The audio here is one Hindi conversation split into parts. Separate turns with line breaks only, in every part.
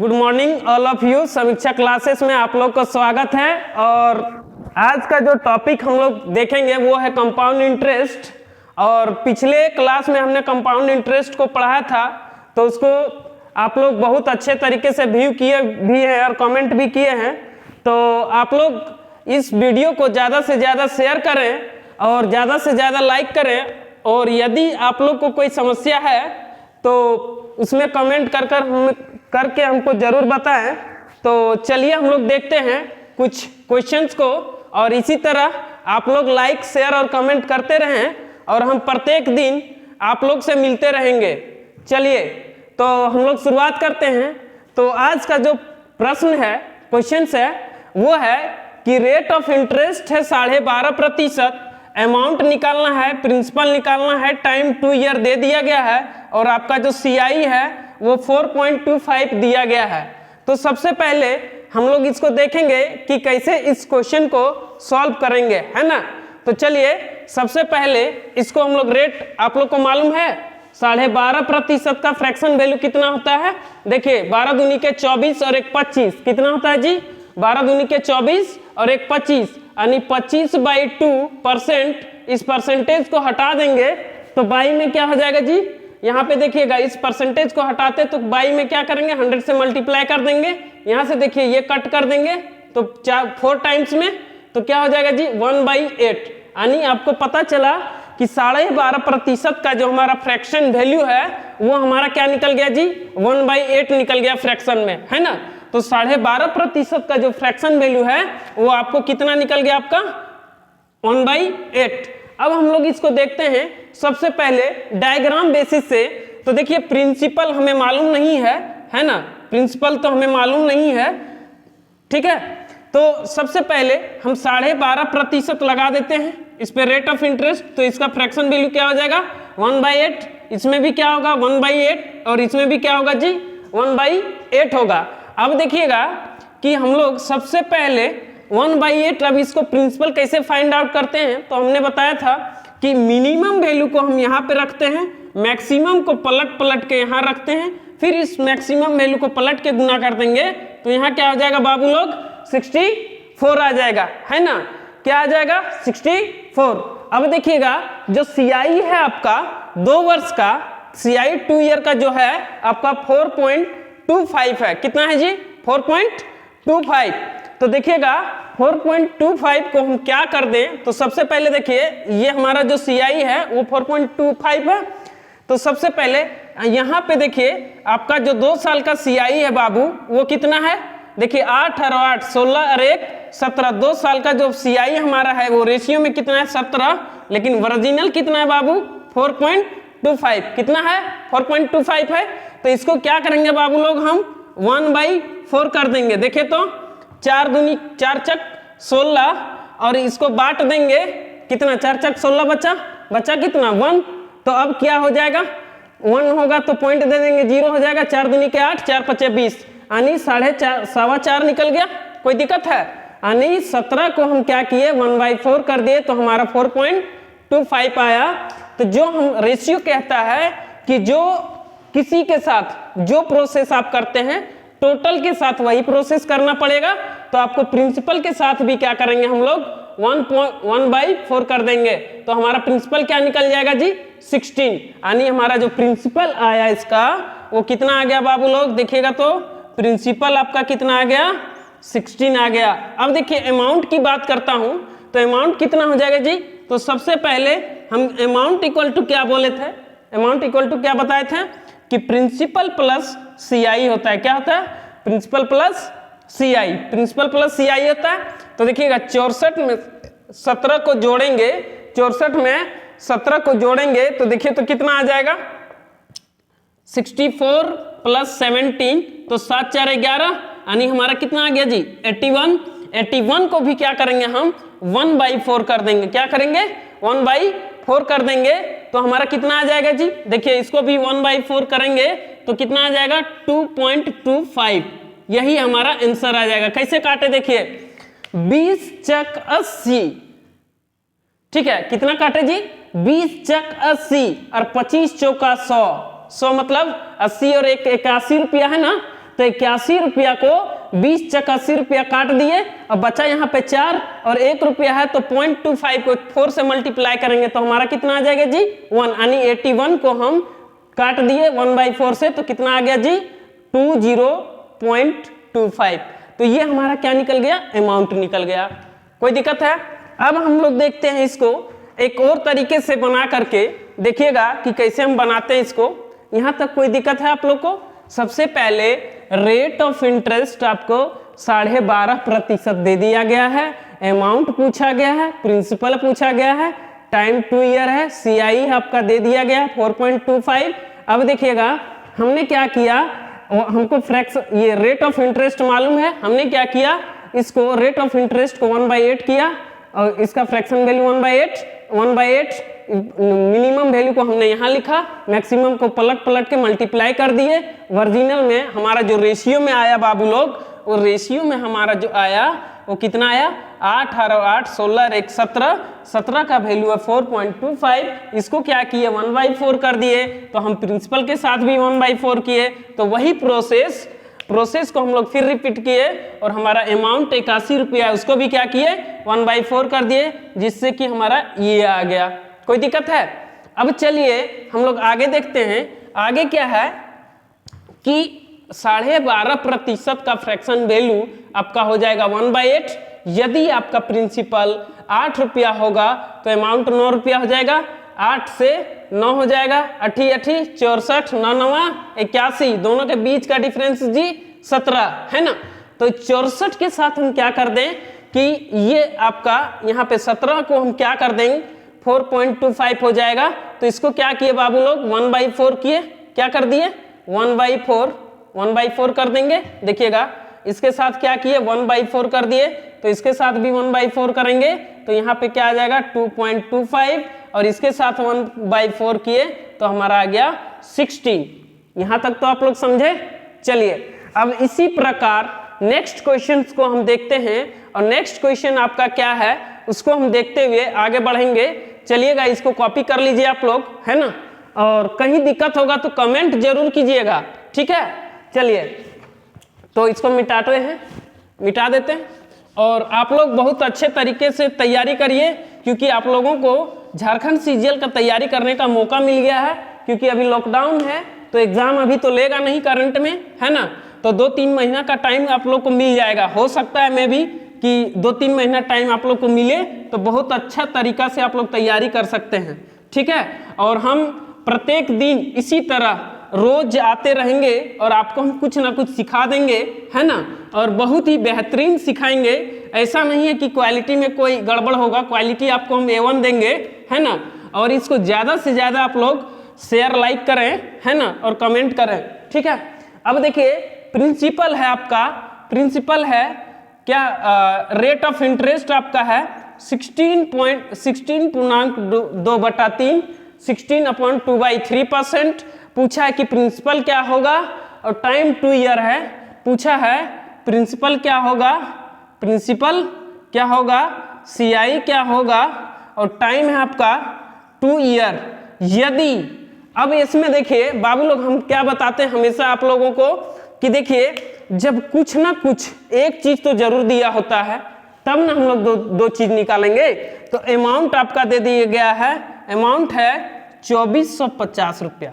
Good morning all of you. समीक्षा क्लासेस में आप लोग का स्वागत है। और आज का जो टॉपिक हम लोग देखेंगे वो है कंपाउंड इंटरेस्ट। और पिछले क्लास में हमने कंपाउंड इंटरेस्ट को पढ़ाया था, तो उसको आप लोग बहुत अच्छे तरीके से व्यू किए भी हैं और कमेंट भी किए हैं। तो आप लोग इस वीडियो को ज़्यादा से ज़्यादा शेयर करें और ज़्यादा से ज़्यादा लाइक करें। और यदि आप लोग को कोई समस्या है तो उसमें कमेंट करके हमको ज़रूर बताएं। तो चलिए हम लोग देखते हैं कुछ क्वेश्चंस को, और इसी तरह आप लोग लाइक शेयर और कमेंट करते रहें और हम प्रत्येक दिन आप लोग से मिलते रहेंगे। चलिए तो हम लोग शुरुआत करते हैं। तो आज का जो प्रश्न है, क्वेश्चंस है, वो है कि रेट ऑफ इंटरेस्ट है 12.5%, अमाउंट निकालना है, प्रिंसिपल निकालना है, टाइम 2 ईयर दे दिया गया है और आपका जो CI है वो 4.25 दिया गया है। तो सबसे पहले हम लोग इसको देखेंगे कि कैसे इस क्वेश्चन को सॉल्व करेंगे, है ना। तो चलिए सबसे पहले इसको हम लोग रेट, आप लोग को मालूम है 12.5% का फ्रैक्शन वैल्यू कितना होता है। देखिए 12 दूनी के 24 और 1 25 कितना होता है जी, 12 दूनी के 24 और 1 25 यानी 25/2%। इस परसेंटेज को हटा देंगे तो बाई में क्या हो जाएगा जी, यहाँ पे देखिएगा इस परसेंटेज को हटाते तो बाई में क्या करेंगे, 100 से मल्टीप्लाई कर देंगे। यहाँ से देखिए ये कट कर देंगे तो 4 टाइम्स में तो क्या हो जाएगा जी 1/8। यानी आपको पता चला कि 12.5% का जो हमारा फ्रैक्शन वैल्यू है वो हमारा क्या निकल गया जी, 1/8 निकल गया फ्रैक्शन में, है ना। तो 12.5% का जो फ्रैक्शन वैल्यू है वो आपको कितना निकल गया, आपका 1/8। अब हम लोग इसको देखते हैं सबसे पहले डायग्राम बेसिस से। तो देखिए प्रिंसिपल हमें मालूम नहीं है ना, प्रिंसिपल तो हमें मालूम नहीं है, ठीक है। तो सबसे पहले हम 12.5% लगा देते हैं इस पे रेट ऑफ इंटरेस्ट। तो इसका फ्रैक्शन वैल्यू क्या हो जाएगा 1/8, इसमें भी क्या होगा 1/8 और इसमें भी क्या होगा जी 1/8 होगा। अब देखिएगा कि हम लोग सबसे पहले 1/8, अब इसको प्रिंसिपल कैसे फाइंड आउट करते हैं। तो हमने बताया था कि मिनिमम वैल्यू को हम यहाँ पे रखते हैं, मैक्सिमम को पलट के यहाँ रखते हैं, फिर इस मैक्सिमम वैल्यू को पलट के गुना कर देंगे तो यहाँ क्या हो जाएगा बाबू लोग 64 आ जाएगा, है ना। क्या आ जाएगा 64। अब देखिएगा जो CI है आपका 2 वर्ष का, CI 2 ईयर का जो है आपका 4.25 है। कितना है जी 4.25। तो देखिएगा 4.25 को हम क्या कर दें, तो सबसे पहले देखिए ये हमारा जो CI है वो 4.25 है। तो सबसे पहले यहाँ पे देखिए आपका जो 2 साल का CI है बाबू वो कितना है, देखिए 8 और 8 16 और 1 17। 2 साल का जो CI हमारा है वो रेशियो में कितना है 17, लेकिन ओरिजिनल कितना है बाबू 4.25। कितना है 4.25 है। तो इसको क्या करेंगे बाबू लोग, हम 1/4 कर देंगे। देखिए तो 4 दूनी 4 चक 16 और इसको बांट देंगे, कितना 4 चक 16 बचा कितना 1। तो अब क्या हो जाएगा 1 होगा तो पॉइंट दे देंगे, 0 हो जाएगा। 4 दूनी के 8 4 5 20 यानी 4.25 निकल गया। कोई दिक्कत है, यानी 17 को हम क्या किए 1/4 कर दिए तो हमारा 4.25 आया। तो जो हम रेशियो कहता है कि जो किसी के साथ जो प्रोसेस आप करते हैं टोटल के साथ वही प्रोसेस करना पड़ेगा। तो आपको प्रिंसिपल के साथ भी क्या करेंगे हम लोग 1/4 कर देंगे। तो हमारा प्रिंसिपल क्या निकल जाएगा जी 16। यानी हमारा जो प्रिंसिपल आया इसका वो कितना आ गया बाबू लोग, देखिएगा तो प्रिंसिपल आपका कितना आ गया 16 आ गया। अब देखिए अमाउंट की बात करता हूं तो अमाउंट कितना हो जाएगा जी। तो सबसे पहले हम अमाउंट इक्वल टू क्या बोले थे, अमाउंट इक्वल टू क्या बताए थे कि प्रिंसिपल प्लस CI होता है। क्या होता है principal plus CI, principal plus CI होता है। तो देखिएगा 64 में 17 को जोड़ेंगे, 64 में 17 को जोड़ेंगे तो देखिए तो कितना आ जाएगा 64 + 17 तो 7 4 11 यानी हमारा कितना आ गया जी 81। 81 को भी क्या करेंगे हम 1/4 कर देंगे। क्या करेंगे 1/4 कर देंगे तो हमारा कितना आ जाएगा जी, देखिए इसको भी 1/4 करेंगे तो कितना आ जाएगा 2.25। यही हमारा आंसर आ जाएगा। कैसे काटे देखिए 20 चक 80, ठीक है कितना काटे जी 20 चक 80 और 25 चौका 100 मतलब 80 और 1 81 रुपया है ना। तो तो 81 रुपया को 20 चक 80 रुपया काट दिए, अब बचा यहाँ पे 4 और 1 रुपया है, तो 0.25 को 4 से मल्टीप्लाई करेंगे तो हमारा कितना आ जाएगा जी 1, यानी 81 को हम काट दिए 1/4 से, तो कितना आ गया जी 20.25। तो ये हमारा क्या निकल गया, अमाउंट निकल गया। कोई दिक्कत है? अब हम लोग देखते हैं इसको एक और तरीके से बना करके, देखिएगा कि कैसे हम बनाते हैं इसको। यहाँ तक कोई दिक्कत है आप लोग को? सबसे पहले रेट ऑफ इंटरेस्ट आपको 12.5% दे दिया गया है, अमाउंट पूछा गया है, प्रिंसिपल पूछा गया है, टाइम 2 ईयर है, CI आपका दे दिया गया 4.25। अब देखिएगा हमने क्या किया, हमको फ्रैक्शन ये रेट ऑफ इंटरेस्ट मालूम है, हमने क्या किया, इसको रेट ऑफ इंटरेस्ट को 1/8 किया और इसका फ्रैक्शन वैल्यू 1/8 मिनिमम वैल्यू को हमने यहाँ लिखा, मैक्सिमम को पलट के मल्टीप्लाई कर दिए। ओरिजिनल में हमारा जो रेशियो में आया बाबू लोग, वो रेशियो में हमारा जो आया वो कितना आया 8 और 8 16 और 1 17, 17 का वैल्यू है 4.25। इसको क्या किए 1/4 कर दिए, तो हम प्रिंसिपल के साथ भी 1/4 किए, तो वही प्रोसेस को हम लोग फिर रिपीट किए और हमारा अमाउंट 81 रुपया है उसको भी क्या किए 1/4 कर दिए, जिससे कि हमारा ये आ गया। कोई दिक्कत है? अब चलिए हम लोग आगे देखते हैं। आगे क्या है कि 12.5% का फ्रैक्शन वैल्यू आपका हो जाएगा 1/8। यदि आपका प्रिंसिपल 8 रुपया होगा तो अमाउंट 9 रुपया हो जाएगा, 8 से 9 हो जाएगा, 8 64, 9 9 81, दोनों के बीच का डिफरेंस जी 17 है ना। तो 64 के साथ हम क्या कर दें कि ये आपका यहाँ पे 17 को हम क्या कर देंगे 4.25 हो जाएगा। तो इसको क्या किए बाबू लोग 1/4 किए, क्या कर दिए 1/4 कर देंगे। देखिएगा इसके साथ क्या किए 1/4 कर दिए, तो इसके साथ भी 1/4 करेंगे, तो यहाँ पे क्या आ जाएगा 2.25 और इसके साथ 1/4 किए तो हमारा आ गया 16। यहाँ तक तो आप लोग समझे। चलिए अब इसी प्रकार नेक्स्ट क्वेश्चन को हम देखते हैं, और नेक्स्ट क्वेश्चन आपका क्या है उसको हम देखते हुए आगे बढ़ेंगे। चलिएगा इसको कॉपी कर लीजिए आप लोग, है ना, और कहीं दिक्कत होगा तो कमेंट जरूर कीजिएगा, ठीक है। चलिए तो इसको मिटा देते हैं, और आप लोग बहुत अच्छे तरीके से तैयारी करिए, क्योंकि आप लोगों को झारखंड CGL का तैयारी करने का मौका मिल गया है, क्योंकि अभी लॉकडाउन है तो एग्जाम अभी तो लेगा नहीं करंट में, है ना। तो 2-3 महीना का टाइम आप लोग को मिल जाएगा, हो सकता है मैं भी कि 2-3 महीना टाइम आप लोग को मिले, तो बहुत अच्छा तरीका से आप लोग तैयारी कर सकते हैं, ठीक है। और हम प्रत्येक दिन इसी तरह रोज आते रहेंगे और आपको हम कुछ ना कुछ सिखा देंगे, है ना, और बहुत ही बेहतरीन सिखाएंगे। ऐसा नहीं है कि क्वालिटी में कोई गड़बड़ होगा, क्वालिटी आपको हम A1 देंगे, है ना। और इसको ज़्यादा से ज़्यादा आप लोग शेयर लाइक करें, है ना, और कमेंट करें, ठीक है। अब देखिए प्रिंसिपल है आपका, प्रिंसिपल है क्या, रेट ऑफ इंटरेस्ट आपका है 16.2/3 16/2/3%। पूछा है कि प्रिंसिपल क्या होगा, और टाइम 2 ईयर है। पूछा है प्रिंसिपल क्या होगा, CI क्या होगा, और टाइम है आपका 2 ईयर। यदि अब इसमें देखिए बाबू लोग हम क्या बताते हैं हमेशा आप लोगों को कि देखिए जब कुछ ना कुछ एक चीज तो जरूर दिया होता है, तब ना हम लोग दो चीज निकालेंगे। तो अमाउंट आपका दे दिया गया है, अमाउंट है 2450 रुपया।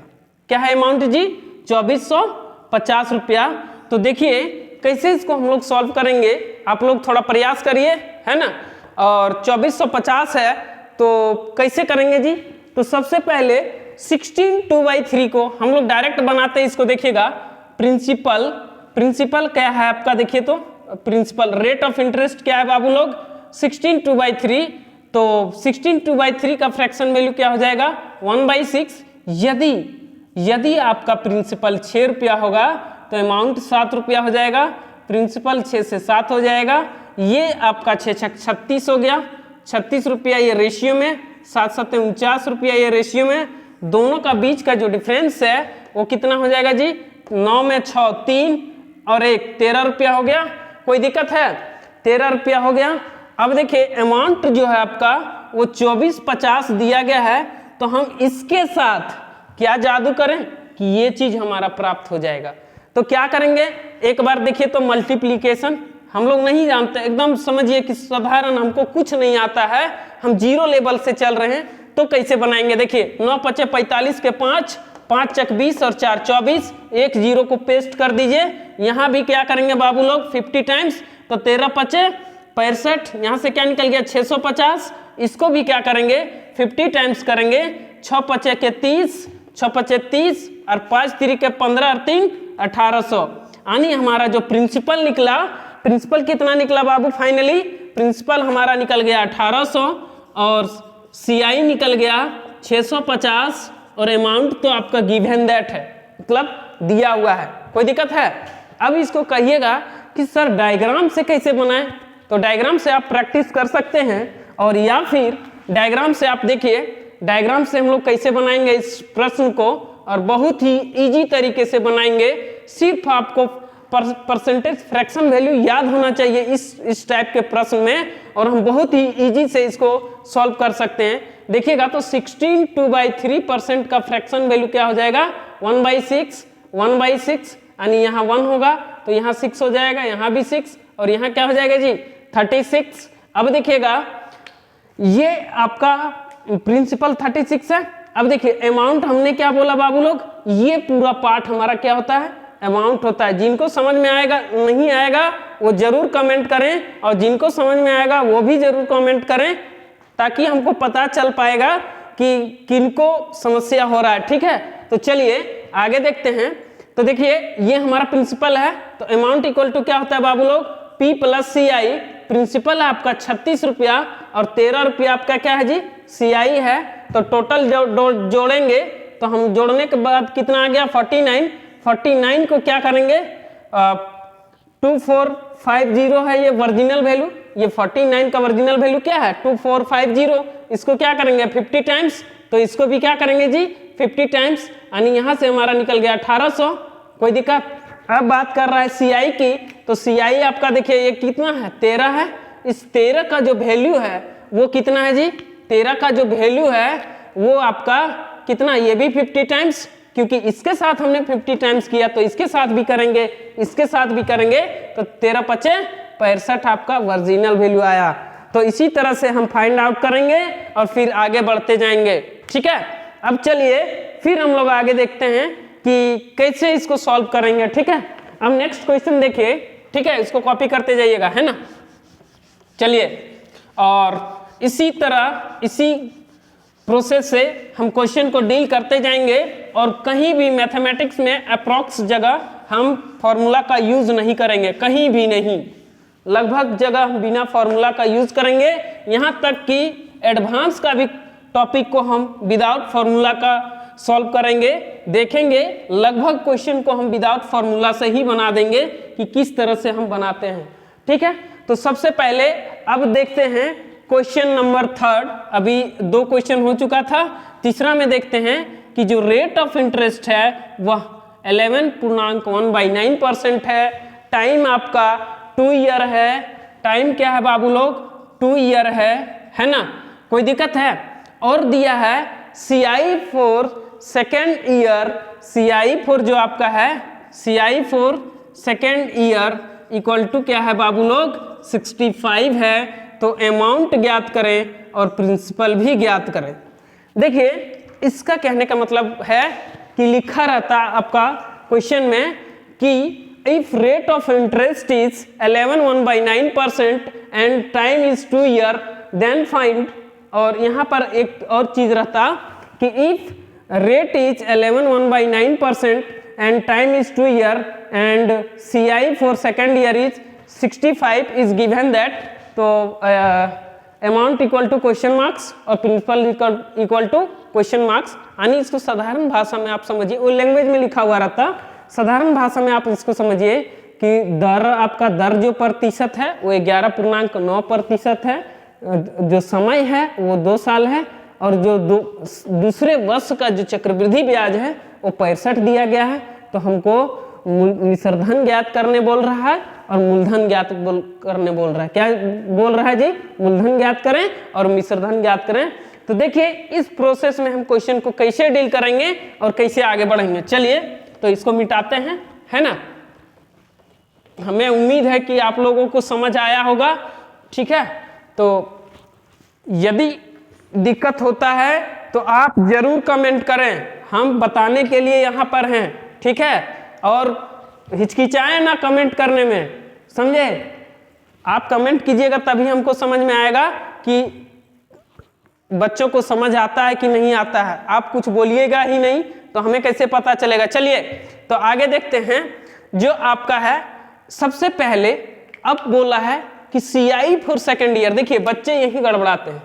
क्या है अमाउंट जी 2450 रुपया। तो देखिए कैसे इसको हम लोग सॉल्व करेंगे, आप लोग थोड़ा प्रयास करिए, है ना। और 2450 है तो कैसे करेंगे जी, तो सबसे पहले 16/2/3 को हम लोग डायरेक्ट बनाते हैं। इसको देखिएगा प्रिंसिपल क्या है आपका, देखिए तो प्रिंसिपल रेट ऑफ इंटरेस्ट क्या है बाबू लोग 16/2/3, तो 16/2/3 का फ्रैक्शन वैल्यू क्या हो जाएगा 1/6। यदि आपका प्रिंसिपल 6 रुपया होगा तो अमाउंट 7 रुपया हो जाएगा, प्रिंसिपल 6 से 7 हो जाएगा, ये आपका 36 हो गया, 36 रुपया ये रेशियो में, 7 7 49 रुपया ये रेशियो में। दोनों का बीच का जो डिफरेंस है वो कितना हो जाएगा जी 9 में 6 3 और 1 13 रुपया हो गया। कोई दिक्कत है 13 रुपया हो गया। अब देखिए अमाउंट जो है आपका वो 2450 दिया गया है, तो हम इसके साथ क्या जादू करें कि ये चीज हमारा प्राप्त हो जाएगा। तो क्या करेंगे, एक बार देखिए तो मल्टीप्लीकेशन हम लोग नहीं जानते, एकदम समझिए कि साधारण, हमको कुछ नहीं आता है, हम जीरो लेवल से चल रहे हैं, तो कैसे बनाएंगे। देखिए 9 पचे 45 के 5, 5 चक 20 और 4 24, एक जीरो को पेस्ट कर दीजिए। यहाँ भी क्या करेंगे बाबू लोग 50 टाइम्स, तो 13 पचे 65, यहाँ से क्या निकल गया 650, इसको भी क्या करेंगे 50 टाइम्स करेंगे। 6 पचे के 30, 6 पचे 30 और 5 3 के 15 और 3 1800, यानी हमारा जो प्रिंसिपल निकला, प्रिंसिपल कितना निकला बाबू, फाइनली प्रिंसिपल हमारा निकल गया 1800 और सीआई निकल गया 650 और अमाउंट तो आपका गिवन दैट है, मतलब दिया हुआ है। कोई दिक्कत है? अब इसको कहिएगा कि सर डायग्राम से कैसे बनाएं, तो डायग्राम से आप प्रैक्टिस कर सकते हैं, और या फिर डायग्राम से आप देखिए, डायग्राम से हम लोग कैसे बनाएंगे इस प्रश्न को, और बहुत ही इजी तरीके से बनाएंगे। सिर्फ आपको परसेंटेज फ्रैक्शन वैल्यू याद होना चाहिए इस टाइप के प्रश्न में, और हम बहुत ही इजी से इसको सॉल्व कर सकते हैं। देखिएगा तो 16 2/3% का फ्रैक्शन वैल्यू क्या हो जाएगा 1/6, 1/6, यानी यहाँ 1 होगा तो यहाँ 6 हो जाएगा, यहाँ भी 6 और यहाँ क्या हो जाएगा जी 36। अब देखिएगा ये आपका प्रिंसिपल 36 है। अब देखिए अमाउंट हमने क्या बोला बाबू लोग, ये पूरा पार्ट हमारा क्या होता है, अमाउंट होता है। जिनको समझ में आएगा नहीं आएगा वो जरूर कमेंट करें, और जिनको समझ में आएगा वो भी जरूर कमेंट करें, ताकि हमको पता चल पाएगा कि किनको समस्या हो रहा है। ठीक है, तो चलिए आगे देखते हैं। तो देखिए ये हमारा प्रिंसिपल है, तो अमाउंट इक्वल टू क्या होता है बाबू लोग, P प्लस CI। प्रिंसिपल है आपका 36 रुपया और 13 रुपया आपका क्या है जी CI है। तो टोटल जोड़ेंगे तो हम जोड़ने के बाद कितना आ गया 49। 49 को क्या करेंगे 2450 है ये ओरिजिनल वैल्यू, ये 49 का ओरिजिनल वैल्यू क्या है 2450। इसको क्या करेंगे 50 टाइम्स, तो इसको भी क्या करेंगे जी 50 टाइम्स, यानी यहाँ से हमारा निकल गया 1800। कोई दिक्कत? अब बात कर रहा है CI की, तो CI आपका देखिए ये कितना है 13 है। इस 13 का जो वैल्यू है वो कितना है जी, 13 का जो वैल्यू है वो आपका कितना, ये भी 50 टाइम्स, क्योंकि इसके साथ हमने 50 टाइम्स किया तो इसके साथ भी करेंगे, इसके साथ भी करेंगे, तो 13 पचे 65 आपका ओरिजिनल वैल्यू आया। तो इसी तरह से हम फाइंड आउट करेंगे और फिर आगे बढ़ते जाएंगे। ठीक है, अब चलिए फिर हम लोग आगे देखते हैं कि कैसे इसको सॉल्व करेंगे। ठीक है, अब नेक्स्ट क्वेश्चन देखिए। ठीक है, इसको कॉपी करते जाइएगा, है ना। चलिए, और इसी तरह इसी प्रोसेस से हम क्वेश्चन को डील करते जाएंगे, और कहीं भी मैथमेटिक्स में अप्रॉक्स जगह हम फॉर्मूला का यूज नहीं करेंगे, कहीं भी नहीं, लगभग जगह हम बिना फॉर्मूला का यूज करेंगे। यहाँ तक कि एडवांस का भी टॉपिक को हम विदाउट फॉर्मूला का सॉल्व करेंगे, देखेंगे। लगभग क्वेश्चन को हम विदाउट फॉर्मूला से ही बना देंगे कि किस तरह से हम बनाते हैं। ठीक है, तो सबसे पहले अब देखते हैं क्वेश्चन नंबर 3। अभी 2 क्वेश्चन हो चुका था, तीसरा में देखते हैं कि जो रेट ऑफ इंटरेस्ट है वह 11.1/9% है। टाइम आपका 2 ईयर है। टाइम क्या है बाबू लोग 2 ईयर है ना। कोई दिक्कत है? और दिया है CI for second year, CI for जो आपका है CI for second year equal to क्या है बाबू लोग 65 है। तो अमाउंट ज्ञात करें और प्रिंसिपल भी ज्ञात करें। देखिए इसका कहने का मतलब है कि लिखा रहता आपका क्वेश्चन में कि if rate of interest is 11.1/9% and time is 2 year then find, और यहाँ पर एक और चीज रहता कि if rate is 11.1/9% and time is 2 year and CI for second year is 65 is given that, तो amount equal to question marks और principal equal to question marks. यानी इसको साधारण भाषा में आप समझिए, वो लैंग्वेज में लिखा हुआ रहता, साधारण भाषा में आप इसको समझिए कि दर आपका दर जो प्रतिशत है वो 11.9% है, जो समय है वो 2 साल है, और जो दूसरे वर्ष का जो चक्रवृद्धि ब्याज है वो 65 दिया गया है। तो हमको मिश्रधन ज्ञात करने बोल रहा है और मूलधन ज्ञात करने बोल रहा है। क्या बोल रहा है जी? मूलधन ज्ञात करें और मिश्रधन ज्ञात करें। तो देखिए इस प्रोसेस में हम क्वेश्चन को कैसे डील करेंगे और कैसे आगे बढ़ेंगे। चलिए तो इसको मिटाते हैं, है ना। हमें उम्मीद है कि आप लोगों को समझ आया होगा, ठीक है। तो यदि दिक्कत होता है तो आप जरूर कमेंट करें, हम बताने के लिए यहाँ पर हैं, ठीक है। और हिचकिचाएं ना कमेंट करने में, समझे। आप कमेंट कीजिएगा तभी हमको समझ में आएगा कि बच्चों को समझ आता है कि नहीं आता है। आप कुछ बोलिएगा ही नहीं तो हमें कैसे पता चलेगा। चलिए तो आगे देखते हैं। जो आपका है सबसे पहले अब बोला है कि CI फॉर सेकेंड ईयर। देखिए बच्चे यही गड़बड़ाते हैं,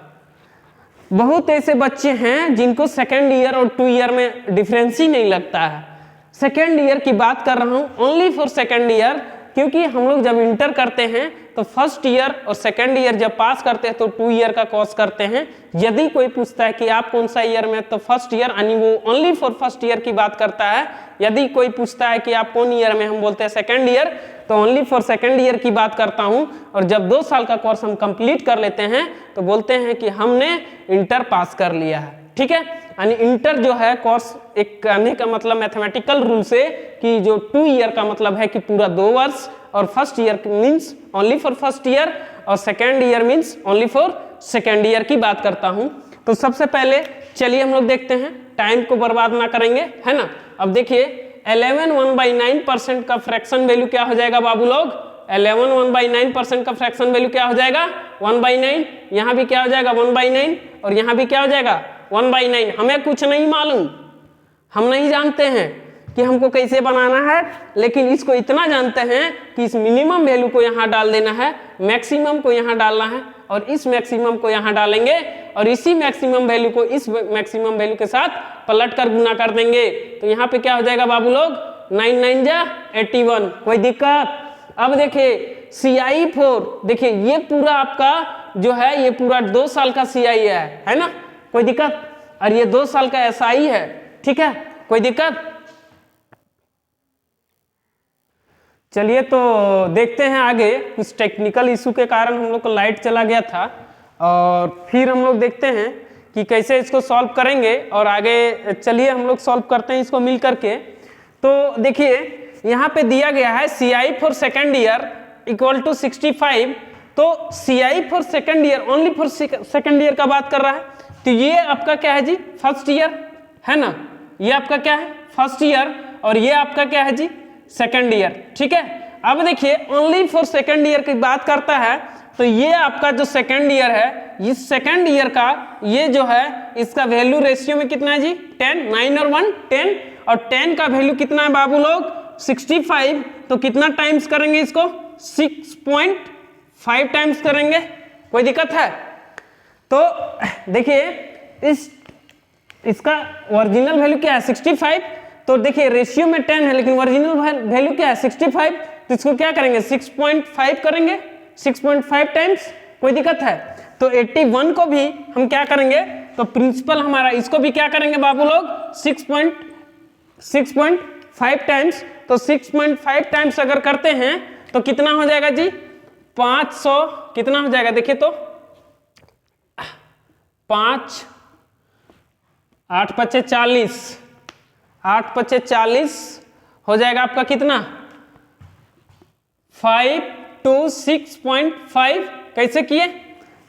बहुत ऐसे बच्चे हैं जिनको सेकेंड ईयर और 2 ईयर में डिफरेंस ही नहीं लगता है। सेकेंड ईयर की बात कर रहा हूं ओनली फॉर सेकेंड ईयर, क्योंकि हम लोग जब इंटर करते हैं तो फर्स्ट ईयर और सेकेंड ईयर जब पास करते हैं तो 2 ईयर का कोर्स करते हैं। यदि कोई पूछता है कि आप कौन सा ईयर में, तो फर्स्ट ईयर, यानी वो ओनली फॉर फर्स्ट ईयर की बात करता है। यदि कोई पूछता है कि आप कौन ईयर में, हम बोलते हैं सेकेंड ईयर, तो ओनली फॉर सेकेंड ईयर की बात करता हूं। और जब 2 साल का कोर्स हम कंप्लीट कर लेते हैं तो बोलते हैं कि हमने इंटर पास कर लिया है, ठीक है। यानी इंटर जो है कोर्स, एक कहने का मतलब मैथमेटिकल रूल से कि जो 2 ईयर का मतलब है कि पूरा 2 वर्ष, और first year means only for first year, और second year means only for second year की बात करता हूं। तो सबसे पहले चलिए हम लोग देखते हैं, टाइम को बर्बाद ना करेंगे, है ना। अब देखिए 11 1/9% का फ्रैक्शन वैल्यू क्या हो जाएगा बाबू लोग। 11 1/9% का फ्रैक्शन वैल्यू क्या हो जाएगा 1/9। यहाँ भी क्या हो जाएगा 1/9, और यहाँ भी क्या हो जाएगा 1/9। हमें कुछ नहीं मालूम, हम नहीं जानते हैं कि हमको कैसे बनाना है, लेकिन इसको इतना जानते हैं कि इस मिनिमम वैल्यू को यहाँ डाल देना है, मैक्सिमम को यहाँ डालना है, और इस मैक्सिमम को यहाँ डालेंगे, और इसी मैक्सिमम वैल्यू को इस मैक्सिमम वैल्यू के साथ पलट कर गुना कर देंगे। तो यहाँ पे क्या हो जाएगा बाबू लोग 9 9 जा 81। कोई दिक्कत। अब देखिए CI 4, देखिए ये पूरा आपका जो है ये पूरा 2 साल का CI है ना, कोई दिक्कत। और ये 2 साल का SI है, ठीक है, कोई दिक्कत। चलिए तो देखते हैं आगे। कुछ टेक्निकल इशू के कारण हम लोग को लाइट चला गया था, और फिर हम लोग देखते हैं कि कैसे इसको सॉल्व करेंगे, और आगे चलिए हम लोग सॉल्व करते हैं इसको मिल करके। तो देखिए यहाँ पे दिया गया है CI for second year equal to 65। तो CI for second year, only for second year का बात कर रहा है। तो ये आपका क्या है जी फर्स्ट ईयर, है ना। ये आपका क्या है फर्स्ट ईयर, और ये आपका क्या है जी सेकेंड ईयर, ठीक है। अब देखिए ओनली फॉर सेकेंड ईयर की बात करता है, तो ये आपका जो सेकेंड ईयर है, इस सेकेंड ईयर का ये जो है इसका वैल्यू रेशियो में कितना है जी 10, 9 और 1 10, और 10 का वैल्यू कितना है बाबू लोग 65। तो कितना टाइम्स करेंगे इसको 6.5 टाइम्स करेंगे, कोई दिक्कत है। तो देखिए इसका ओरिजिनल वैल्यू क्या है 65। तो देखिए रेशियो में 10 है, लेकिन ओरिजिनल वैल्यू क्या है 65। तो इसको क्या करेंगे 6.5 करेंगे, 6.5 टाइम्स, कोई दिक्कत है। तो 81 को भी हम क्या करेंगे, तो प्रिंसिपल हमारा इसको भी क्या करेंगे बाबू लोग 6.5 टाइम्स। तो 6.5 टाइम्स अगर करते हैं तो कितना हो जाएगा जी 500, कितना हो जाएगा देखिए तो 5 8 5 40, 8 5 40 हो जाएगा आपका कितना 5 2 6.5। कैसे किए,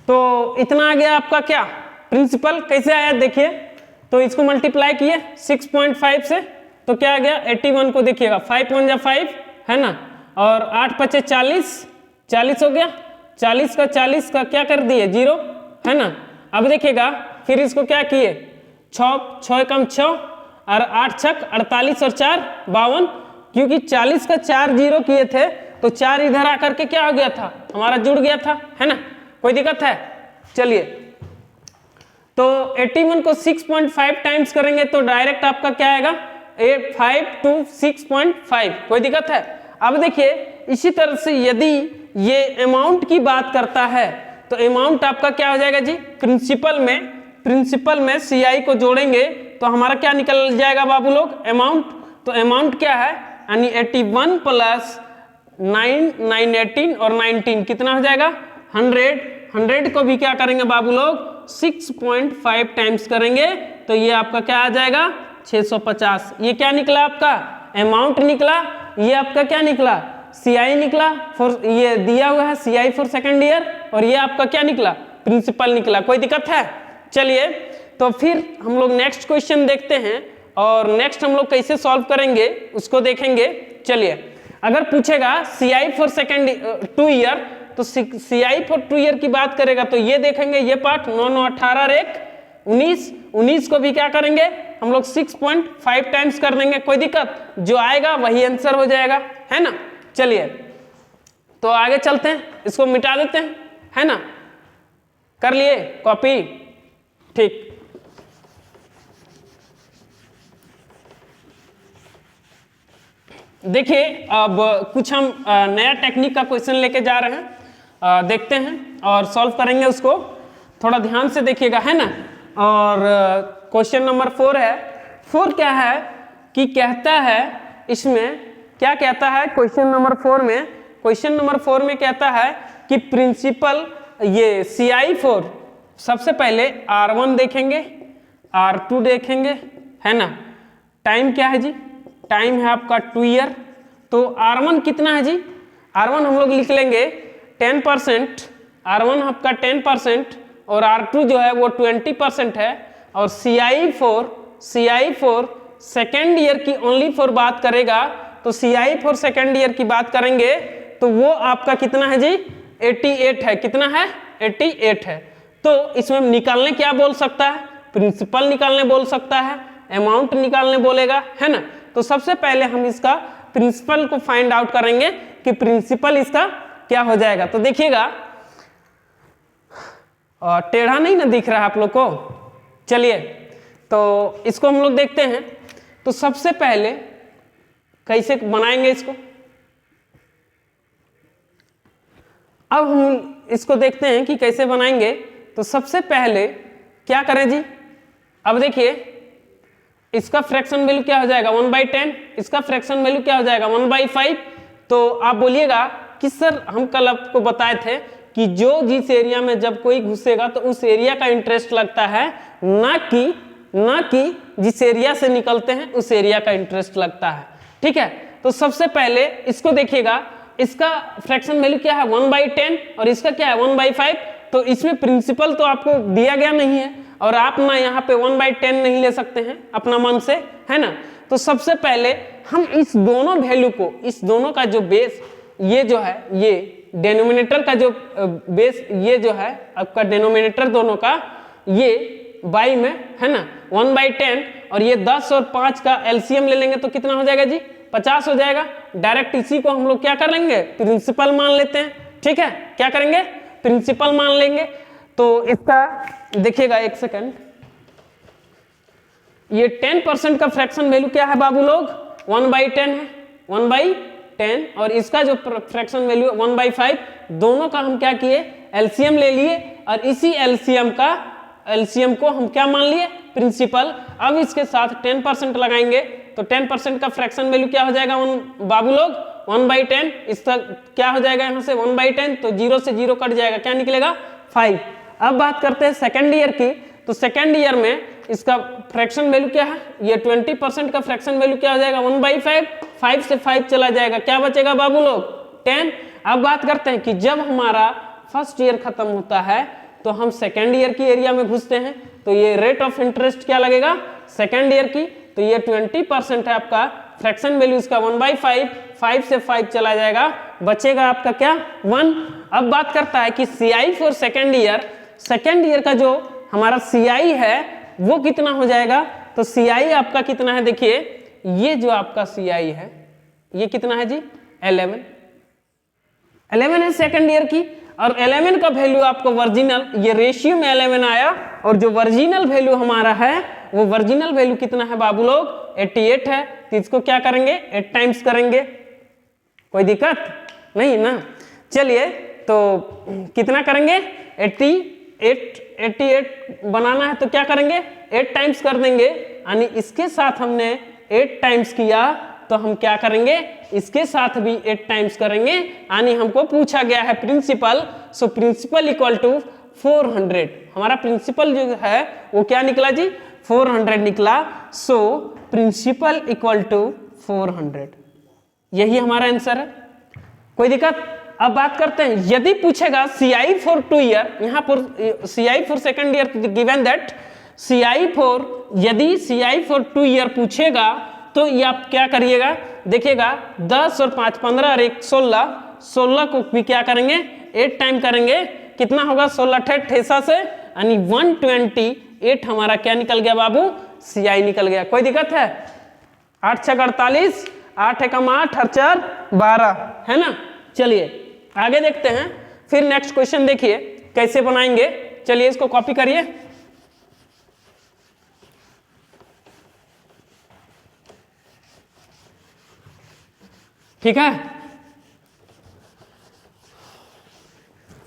तो इतना आ गया आपका क्या प्रिंसिपल, कैसे आया देखिए। तो इसको मल्टीप्लाई किए 6.5 से, तो क्या आ गया 81 को देखिएगा 5 1 जा 5 है ना, और 8 5 40, 40 हो गया, 40 का क्या कर दिए 0 है ना। अब देखिएगा फिर इसको क्या किए 6 कम 6 और 8 छक 48 और 4 52, क्योंकि 40 का 4 0 किए थे तो 4 इधर आकर के क्या हो गया था हमारा जुड़ गया था, है ना, कोई दिक्कत है। चलिए तो 81 को 6.5 टाइम्स करेंगे तो डायरेक्ट आपका क्या आएगा 5 2 6.5, कोई दिक्कत है। अब देखिए इसी तरह से यदि ये अमाउंट की बात करता है तो अमाउंट आपका क्या हो जाएगा जी प्रिंसिपल में CI को जोड़ेंगे तो हमारा क्या निकल जाएगा बाबू लोग अमाउंट। तो अमाउंट क्या है यानी 81 प्लस 9 9 18 और 19 कितना हो जाएगा 100 को भी क्या करेंगे बाबू लोग 6.5 टाइम्स करेंगे तो ये आपका क्या आ जाएगा 650। ये क्या निकला आपका अमाउंट निकला, ये आपका क्या निकला, CI निकला फॉर, ये दिया हुआ है CI फॉर सेकेंड ईयर, और ये आपका क्या निकला, प्रिंसिपल निकला। कोई दिक्कत है? चलिए तो फिर हम लोग नेक्स्ट क्वेश्चन देखते हैं, और नेक्स्ट हम लोग कैसे सॉल्व करेंगे उसको देखेंगे। चलिए, अगर पूछेगा CI फॉर सेकेंड 2 ईयर, तो CI फॉर 2 ईयर की बात करेगा तो ये देखेंगे, ये पार्ट 9 9 18 और 1 19, 19 को भी क्या करेंगे हम लोग 6.5 टाइम्स कर देंगे। कोई दिक्कत? जो आएगा वही आंसर हो जाएगा, है ना। चलिए तो आगे चलते हैं, इसको मिटा देते हैं, है ना। कर लिए कॉपी? ठीक। देखिए अब कुछ हम नया टेक्निक का क्वेश्चन लेके जा रहे हैं, देखते हैं और सॉल्व करेंगे उसको। थोड़ा ध्यान से देखिएगा, है ना। और क्वेश्चन नंबर 4 है। 4 क्या है कि कहता है, इसमें क्या कहता है क्वेश्चन नंबर 4 में? क्वेश्चन नंबर 4 में कहता है कि प्रिंसिपल ये CI4, सबसे पहले R1 देखेंगे, R2 देखेंगे, है ना। टाइम क्या है जी? टाइम है आपका 2 ईयर। तो R1 कितना है जी? R1 हम लोग लिख लेंगे 10%, R1 आपका 10% और R2 जो है वो 20% है। और CI4 सेकेंड ईयर की ओनली फॉर बात करेगा, तो CI4 सेकेंड ईयर की बात करेंगे तो वो आपका कितना है जी? 88 है। कितना है? 88 है। तो इसमें निकालने क्या बोल सकता है? प्रिंसिपल निकालने बोल सकता है, अमाउंट निकालने बोलेगा, है ना। तो सबसे पहले हम इसका प्रिंसिपल को फाइंड आउट करेंगे कि प्रिंसिपल इसका क्या हो जाएगा। तो देखिएगा, टेढ़ा नहीं ना दिख रहा है आप लोग को? चलिए तो इसको हम लोग देखते हैं। तो सबसे पहले कैसे बनाएंगे इसको, अब हम इसको देखते हैं कि कैसे बनाएंगे। तो सबसे पहले क्या करें जी? अब देखिए, इसका फ्रैक्शन वैल्यू क्या हो जाएगा? 1/10। इसका फ्रैक्शन वैल्यू क्या हो जाएगा? 1/5। तो आप बोलिएगा कि सर हम कल आपको बताए थे कि जो जिस एरिया में जब कोई घुसेगा तो उस एरिया का इंटरेस्ट लगता है, ना कि जिस एरिया से निकलते हैं उस एरिया का इंटरेस्ट लगता है। ठीक है। तो सबसे पहले इसको देखिएगा, इसका फ्रैक्शन वैल्यू क्या है? 1/10 और इसका क्या है? 1/5। तो इसमें प्रिंसिपल तो आपको दिया गया नहीं है, और आप ना यहाँ पे 1/10 नहीं ले सकते हैं अपना मन से, है ना। तो सबसे पहले हम इस दोनों वैल्यू को, इस दोनों का जो बेस, ये जो है, ये डेनोमिनेटर का जो बेस, ये जो है आपका डेनोमिनेटर दोनों का, ये बाई में, है ना, 1/10, और ये 10 और 5 का एलसीएम ले लेंगे तो कितना हो जाएगा जी? 50 हो जाएगा। डायरेक्ट इसी को हम लोग क्या कर लेंगे? प्रिंसिपल मान लेते हैं। ठीक है, क्या करेंगे? प्रिंसिपल मान लेंगे। तो इसका देखिएगा, एक सेकंड, ये 10% का फ्रैक्शन वैल्यू क्या है बाबू लोग? 1/10 है, 1/10, और इसका जो फ्रैक्शन वैल्यू 1/5, दोनों का हम क्या किए? एलसीएम ले लिए, और इसी एलसीएम को हम क्या मान लिए? प्रिंसिपल। अब इसके साथ 10% लगाएंगे तो 10% का फ्रैक्शन वैल्यू क्या हो जाएगा बाबू लोग? 1/10। इसका क्या हो जाएगा यहाँ से? 1/10, तो 0 से 0 कट जाएगा, क्या निकलेगा? 5। अब बात करते हैं सेकेंड ईयर की। तो सेकेंड ईयर में इसका फ्रैक्शन वैल्यू क्या है? ये 20% का फ्रैक्शन वैल्यू क्या हो जाएगा? 1/5। 5 से 5 चला जाएगा, क्या बचेगा बाबू लोग? 10। अब बात करते हैं कि जब हमारा फर्स्ट ईयर खत्म होता है तो हम सेकेंड ईयर की एरिया में घुसते हैं, तो ये रेट ऑफ इंटरेस्ट क्या लगेगा सेकेंड ईयर की? तो ये 20% है आपका। फ्रैक्शन वैल्यू इसका 1/5, 5 से 5 चला जाएगा, बचेगा आपका क्या? 1। अब बात करता है कि CI फॉर सेकेंड ईयर का जो हमारा CI है वो कितना हो जाएगा? तो CI आपका कितना है? देखिए, ये जो आपका CI है ये कितना है जी? 11 है सेकेंड ईयर की। और 11 का वैल्यू आपको वर्जिनल, ये रेशियो में 11 आया, और जो वर्जिनल वैल्यू हमारा है वो वर्जिनल वैल्यू कितना है बाबू लोग? 88 है। तो इसको क्या करेंगे? 8 टाइम्स करेंगे। कोई दिक्कत नहीं ना। चलिए तो कितना करेंगे? 88 बनाना है तो क्या करेंगे? 8 टाइम्स कर देंगे। यानी इसके साथ हमने 8 टाइम्स किया तो हम क्या करेंगे? इसके साथ भी 8 टाइम्स करेंगे। यानी हमको पूछा गया है principal, so principal equal to 400। हमारा प्रिंसिपल जो है वो क्या निकला जी? 400 निकला। सो प्रिंसिपल इक्वल टू 400। यही हमारा आंसर है, कोई दिक्कत। अब बात करते हैं, यदि पूछेगा CI फॉर 2 ईयर, यहाँ पर CI for second year given that CI for, यदि CI फॉर 2 ईयर पूछेगा तो ये आप क्या करिएगा, देखिएगा 10 और 5 15 और 1 16, 16 को भी क्या करेंगे 8 टाइम करेंगे, कितना होगा 16 ठेसा से, यानी 128 हमारा क्या निकल गया बाबू, CI निकल गया। कोई दिक्कत है? 8 6 48, 8 एकम 8 और 4 12, है ना। चलिए आगे देखते हैं, फिर नेक्स्ट क्वेश्चन देखिए कैसे बनाएंगे। चलिए इसको कॉपी करिए, ठीक है।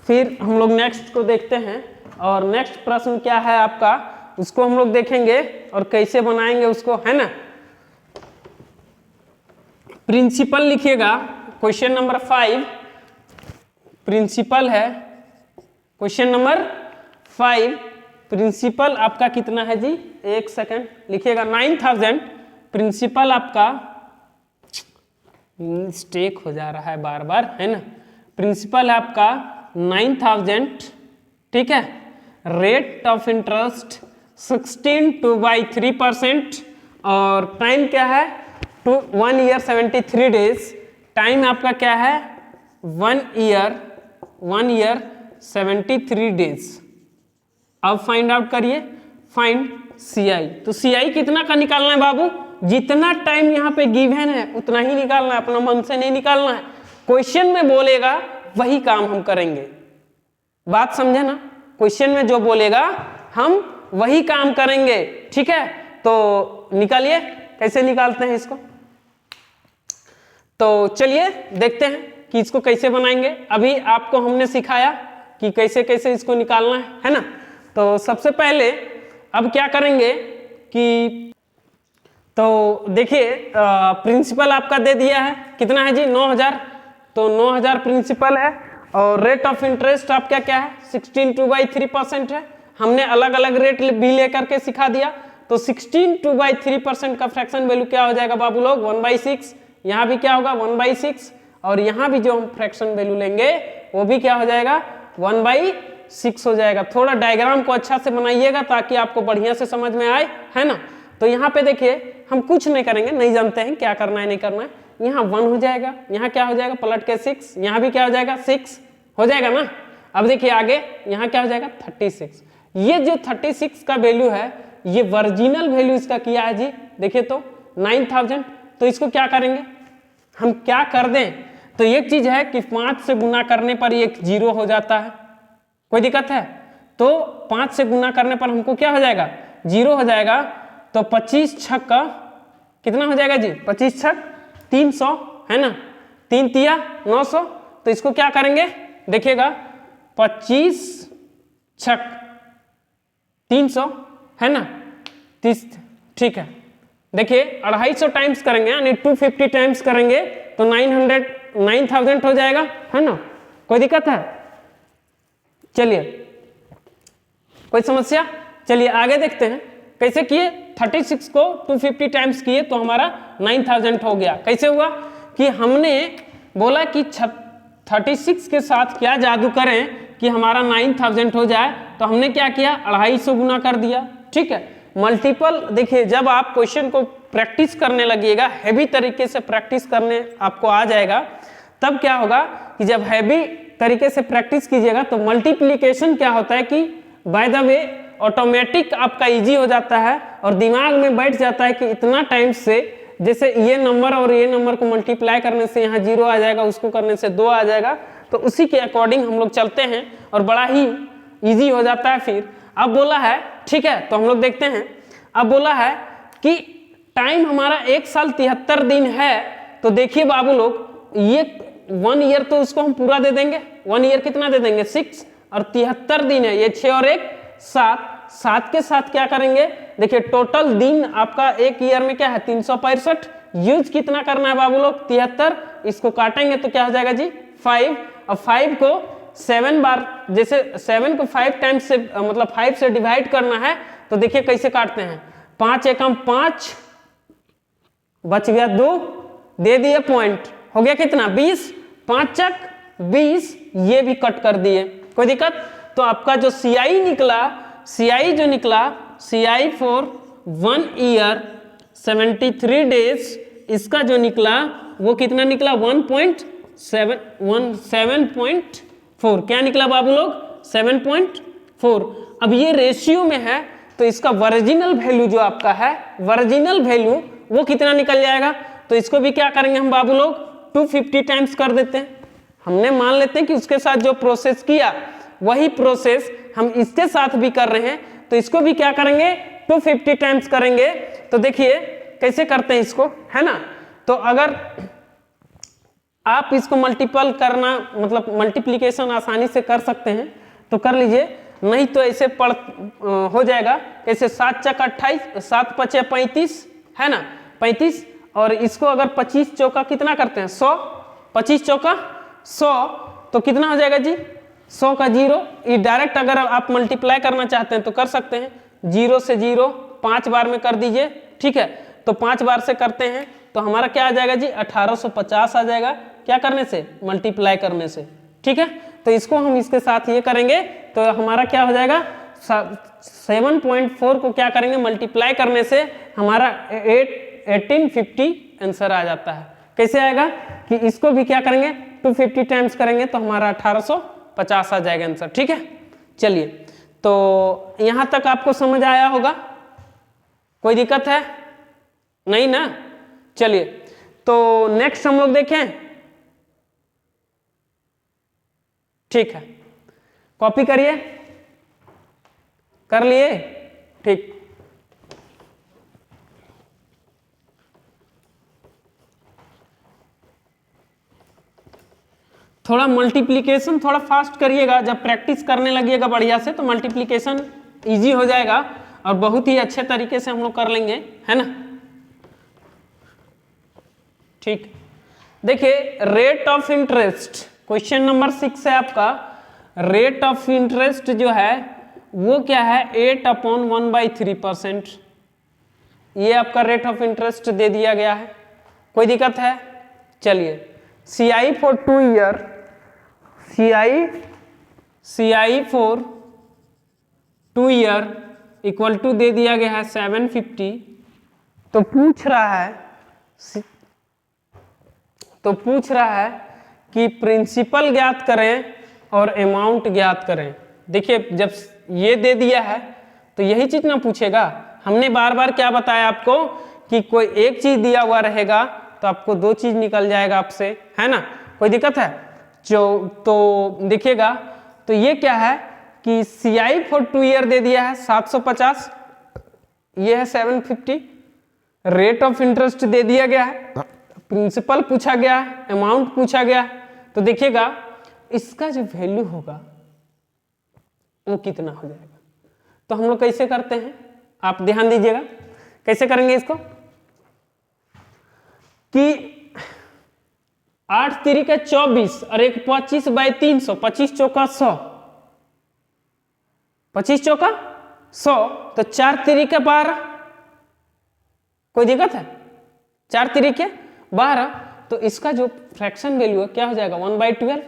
फिर हम लोग नेक्स्ट को देखते हैं, और नेक्स्ट प्रश्न क्या है आपका, उसको हम लोग देखेंगे और कैसे बनाएंगे उसको, है ना। प्रिंसिपल लिखिएगा, क्वेश्चन नंबर 5 प्रिंसिपल है, क्वेश्चन नंबर 5 प्रिंसिपल आपका कितना है जी, एक सेकंड लिखिएगा 9000, प्रिंसिपल आपका, मिस्टेक हो जा रहा है बार बार, है ना। प्रिंसिपल है आपका 9000, ठीक है। रेट ऑफ इंटरेस्ट 16/3%, और टाइम क्या है 1 ईयर 73 डेज, टाइम आपका क्या है 1 ईयर 73 डेज। अब फाइंड आउट करिए, फाइंड CI, तो CI कितना का निकालना है बाबू, जितना टाइम यहाँ पे गिवन है उतना ही निकालना है, अपना मन से नहीं निकालना है। क्वेश्चन में बोलेगा वही काम हम करेंगे, बात समझे ना। क्वेश्चन में जो बोलेगा हम वही काम करेंगे, ठीक है। तो निकालिए, कैसे निकालते हैं इसको, तो चलिए देखते हैं कि इसको कैसे बनाएंगे। अभी आपको हमने सिखाया कि कैसे कैसे इसको निकालना है ना। तो सबसे पहले अब क्या करेंगे कि, तो देखिए प्रिंसिपल आपका दे दिया है, कितना है जी 9000, तो 9000 प्रिंसिपल है, और रेट ऑफ इंटरेस्ट आपका क्या है 16/3% है। हमने अलग अलग रेट भी लेकर के सिखा दिया, तो 16/3% का फ्रैक्शन वैल्यू क्या हो जाएगा बाबू लोग 1/6, यहाँ भी क्या होगा 1/6, और यहाँ भी जो हम फ्रैक्शन वैल्यू लेंगे वो भी क्या हो जाएगा 1/6 हो जाएगा। थोड़ा डायग्राम को अच्छा से बनाइएगा ताकि आपको बढ़िया से समझ में आए, है ना। तो यहाँ पे देखिए हम कुछ नहीं करेंगे, नहीं जानते हैं क्या करना है नहीं करना है। यहाँ 1 हो जाएगा, यहाँ क्या हो जाएगा पलट के 6, यहाँ भी क्या हो जाएगा 6 हो जाएगा ना। अब देखिए आगे यहाँ क्या हो जाएगा 36, ये जो 36 का वैल्यू है ये वर्जिनल वैल्यू इसका किया है जी, देखिए तो 9000। तो इसको क्या करेंगे हम, क्या कर दें, तो एक चीज है कि 5 से गुना करने पर ये 0 हो जाता है, कोई दिक्कत है। तो 5 से गुना करने पर हमको क्या हो जाएगा 0 हो जाएगा। तो 25 छक का कितना हो जाएगा जी 25 छक 300, है ना, 3 तिया 900। तो इसको क्या करेंगे देखिएगा 25 छक 300, है ना 30, ठीक है। देखिए 250 टाइम्स करेंगे यानी 250 टाइम्स करेंगे तो 9000 हो जाएगा, है ना, कोई दिक्कत है। चलिए कोई समस्या, चलिए आगे देखते हैं कैसे किए। 36 को 250 टाइम्स किए तो हमारा 9000 हो गया। कैसे हुआ कि हमने बोला कि 36 के साथ क्या जादू करें कि हमारा 9000 हो जाए, तो हमने क्या किया 250 गुना कर दिया, ठीक है। मल्टीपल देखिए जब आप क्वेश्चन को प्रैक्टिस करने लगिएगा, हैवी तरीके से प्रैक्टिस करने आपको आ जाएगा, तब क्या होगा कि जब हैवी तरीके से प्रैक्टिस कीजिएगा तो मल्टीप्लिकेशन क्या होता है कि बाय द वे ऑटोमेटिक आपका इजी हो जाता है और दिमाग में बैठ जाता है कि इतना टाइम से, जैसे ये नंबर और ये नंबर को मल्टीप्लाई करने से यहाँ 0 आ जाएगा, उसको करने से 2 आ जाएगा, तो उसी के अकॉर्डिंग हम लोग चलते हैं और बड़ा ही इजी हो जाता है। फिर अब बोला है, ठीक है, तो हम लोग देखते हैं। अब बोला है कि टाइम हमारा 1 साल 73 दिन है, तो देखिए बाबू लोग ये 1 ईयर तो उसको हम पूरा दे देंगे, 1 ईयर कितना दे देंगे 6, और 73 दिन है, ये 6 और 1 7, 7 के साथ क्या करेंगे देखिए टोटल दिन आपका 1 ईयर में क्या है 365, यूज कितना करना है बाबू लोग 73, इसको काटेंगे तो क्या हो जाएगा जी 5, और 5 को 7 बार, जैसे 7 को 5 टाइम्स से मतलब 5 से डिवाइड करना है, तो देखिए कैसे काटते हैं 5 एकम 5 बच गया 2, दे दिए पॉइंट, हो गया कितना 20, 5 चक 20, ये भी कट कर दिए, कोई दिक्कत। तो आपका जो CI निकला, CI जो निकला, CI फॉर 1 ईयर 73 डेज, इसका जो निकला वो कितना निकला 7.4, क्या निकला बाबू लोग 7.4। अब ये रेशियो में है तो इसका वर्जिनल वैल्यू जो आपका है, वर्जिनल वैल्यू वो कितना निकल जाएगा। तो इसको भी क्या करेंगे हम बाबू लोग 250 टाइम्स कर देते हैं। हमने मान लेते हैं कि उसके साथ जो प्रोसेस किया वही प्रोसेस हम इसके साथ भी कर रहे हैं, तो इसको भी क्या करेंगे 250 टाइम्स करेंगे। तो देखिए कैसे करते हैं इसको, है ना। तो अगर आप इसको मल्टीपल करना, मतलब मल्टीप्लिकेशन आसानी से कर सकते हैं तो कर लीजिए, नहीं तो ऐसे पढ़ हो जाएगा कैसे 7 चक 28, 7 पचे 35, है ना 35, और इसको अगर 25 चौका कितना करते हैं 100, 25 चौका 100, तो कितना हो जाएगा जी 100 का 0। ये डायरेक्ट अगर आप मल्टीप्लाई करना चाहते हैं तो कर सकते हैं, 0 से 0 5 बार में कर दीजिए, ठीक है। तो 5 बार से करते हैं तो हमारा क्या आ जाएगा जी 1850 आ जाएगा, क्या करने से मल्टीप्लाई करने से, ठीक है। तो इसको हम इसके साथ ये करेंगे तो हमारा क्या हो जाएगा 7.4 को क्या करेंगे मल्टीप्लाई करने से हमारा 1850 आंसर आ जाता है। कैसे आएगा कि इसको भी क्या करेंगे 250 टाइम्स करेंगे तो हमारा 1850 आ जाएगा आंसर, ठीक है। चलिए तो यहां तक आपको समझ आया होगा, कोई दिक्कत है नहीं ना। चलिए तो नेक्स्ट हम लोग देखें, ठीक है, कॉपी करिए, कर लिए, ठीक। थोड़ा मल्टीप्लिकेशन थोड़ा फास्ट करिएगा, जब प्रैक्टिस करने लगिएगा बढ़िया से तो मल्टीप्लिकेशन इजी हो जाएगा और बहुत ही अच्छे तरीके से हम लोग कर लेंगे, है ना। ठीक, देखिए rate of interest, question number 6 है आपका। रेट ऑफ इंटरेस्ट जो है वो क्या है 8/1/3%। ये आपका रेट ऑफ इंटरेस्ट दे दिया गया है, कोई दिक्कत है। चलिए CI for 2 year, CI for 2 year equal to दे दिया गया है 750। तो पूछ रहा है कि प्रिंसिपल ज्ञात करें और अमाउंट ज्ञात करें। देखिए जब ये दे दिया है तो यही चीज ना पूछेगा। हमने बार बार क्या बताया आपको कि कोई एक चीज दिया हुआ रहेगा तो आपको 2 चीज निकल जाएगा आपसे, है ना, कोई दिक्कत है जो। तो देखिएगा तो ये क्या है कि CI फॉर 2 ईयर दे दिया है 750, ये है 750। रेट ऑफ इंटरेस्ट दे दिया गया है, प्रिंसिपल पूछा गया है, अमाउंट पूछा गया है। तो देखिएगा इसका जो वैल्यू होगा वो कितना हो जाएगा। तो हम लोग कैसे करते हैं आप ध्यान दीजिएगा, कैसे करेंगे इसको कि 8 तिरिका 24 और एक 25/300, 25 चौका 100, 25 चौका 100, तो 4 तिरिका 12, कोई दिक्कत है 4 तिरिके 12। तो इसका जो फ्रैक्शन वैल्यू है क्या हो जाएगा 1/12,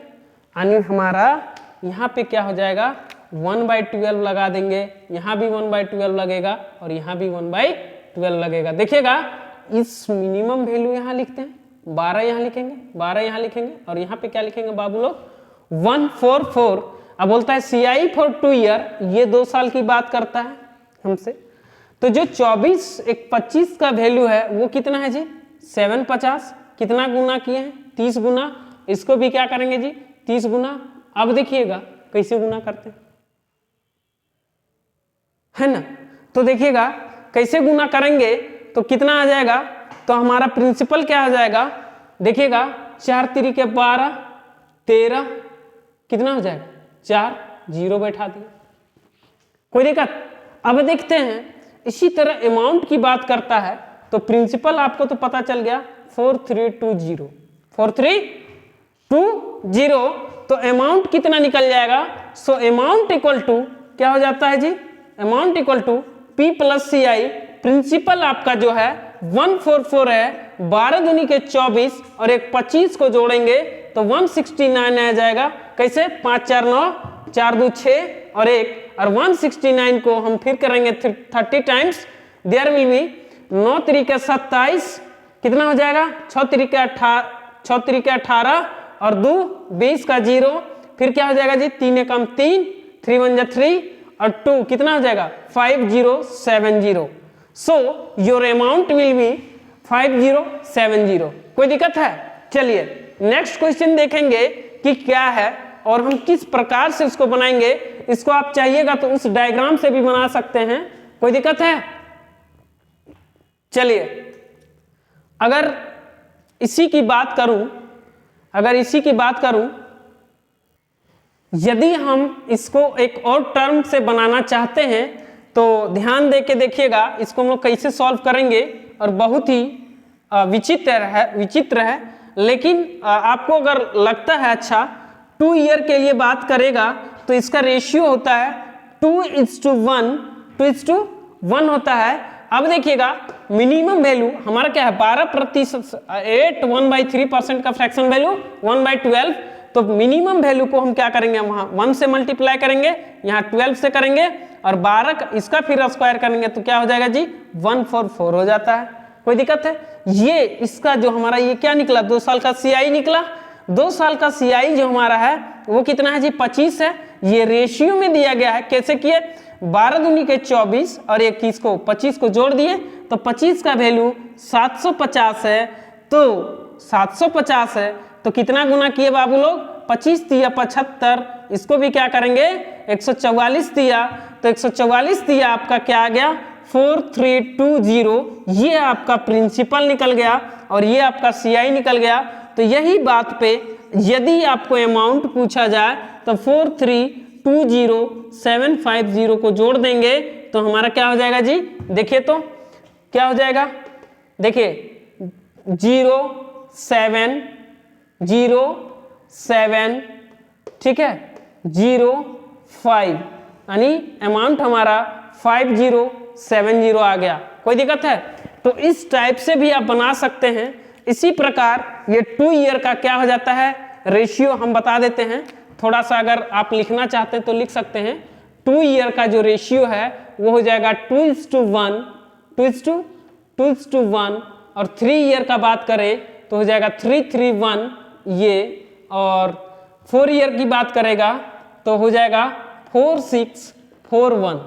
यानी हमारा यहाँ पे क्या हो जाएगा 1/12 लगा देंगे, यहाँ भी 1/12 लगेगा और यहाँ भी 1/12 लगेगा। देखिएगा इस मिनिमम वैल्यू यहाँ लिखते हैं, 12 यहाँ लिखेंगे, 12 यहाँ लिखेंगे और यहाँ पे क्या लिखेंगे बाबू लोग 144। अब बोलता है CI फॉर 2 ईयर, ये 2 साल की बात करता है हमसे। तो जो 25 का वैल्यू है वो कितना है जी 750, कितना गुना किए हैं 30 गुना। इसको भी क्या करेंगे जी 30 गुना। अब देखिएगा कैसे गुना करते हैं, है ना। तो देखिएगा कैसे गुना करेंगे तो कितना आ जाएगा। तो हमारा प्रिंसिपल क्या हो जाएगा, देखिएगा 4 तिरिके 12, 13, कितना हो जाएगा 4, 0 बैठा दिया, कोई दिक्कत। अब देखते हैं इसी तरह अमाउंट की बात करता है तो प्रिंसिपल आपको तो पता चल गया 4320, 4320। तो अमाउंट कितना निकल जाएगा। सो अमाउंट इक्वल टू क्या हो जाता है जी, amount equal to P + CI। Principal आपका जो है 144 है, 12 दूनी के 24 और एक 25 को जोड़ेंगे तो 169 आ जाएगा। कैसे? 5 4 9, 4 2 6 और 1, और 169 को हम फिर करेंगे 30 टाइम्स, देयर विल बी 9 3 27, कितना हो जाएगा? 6 3 18 और 2 20 का 0, फिर क्या हो जाएगा जी? 3 एकम 3, 3 1 जा 3 और 2 कितना हो जाएगा? 5070। So your amount will be 5070। कोई दिक्कत है? चलिए नेक्स्ट क्वेश्चन देखेंगे कि क्या है और हम किस प्रकार से इसको बनाएंगे। इसको आप चाहिएगा तो उस डायग्राम से भी बना सकते हैं, कोई दिक्कत है? चलिए अगर इसी की बात करूं, यदि हम इसको एक और टर्म से बनाना चाहते हैं तो ध्यान दे के देखिएगा इसको हम लोग कैसे सॉल्व करेंगे, और बहुत ही विचित्र है। लेकिन आपको अगर लगता है अच्छा 2 ईयर के लिए बात करेगा तो इसका रेशियो होता है 2:1 होता है। अब देखिएगा मिनिमम वैल्यू हमारा क्या है? 12%, 8 1/3% का फ्रैक्शन वैल्यू 1/12। तो मिनिमम वैल्यू को हम क्या करेंगे? वहां 1 से मल्टीप्लाई करेंगे, यहाँ 12 से करेंगे और 12 इसका फिर स्क्वायर करेंगे तो क्या हो जाएगा जी? 144 हो जाता है। कोई दिक्कत है? ये इसका जो हमारा ये क्या निकला? 2 साल का CI निकला। 2 साल का CI जो हमारा है वो कितना है जी? 25 है। ये रेशियो में दिया गया है। कैसे किए? 12 दूनी के 24 और 21 को 25 को जोड़ दिए तो 25 का वैल्यू 750 है। तो 750 है तो कितना गुना किए बाबू लोग? 25 दिया 75, इसको भी क्या करेंगे? 144 दिया तो 144 दिया आपका क्या आ गया? 4320। ये आपका प्रिंसिपल निकल गया और ये आपका CI निकल गया। तो यही बात पे यदि आपको अमाउंट पूछा जाए तो 4320750 को जोड़ देंगे तो हमारा क्या हो जाएगा जी? देखिए तो क्या हो जाएगा? देखिए 0707, ठीक है, 05, यानी अमाउंट हमारा 5070 आ गया। कोई दिक्कत है? तो इस टाइप से भी आप बना सकते हैं। इसी प्रकार ये 2 ईयर का क्या हो जाता है? रेशियो हम बता देते हैं। थोड़ा सा अगर आप लिखना चाहते हैं तो लिख सकते हैं। 2 ईयर का जो रेशियो है वो हो जाएगा 2:1 और 3 ईयर का बात करें तो हो जाएगा 3:1 ये, और 4 ईयर की बात करेगा तो हो जाएगा 4:6:1।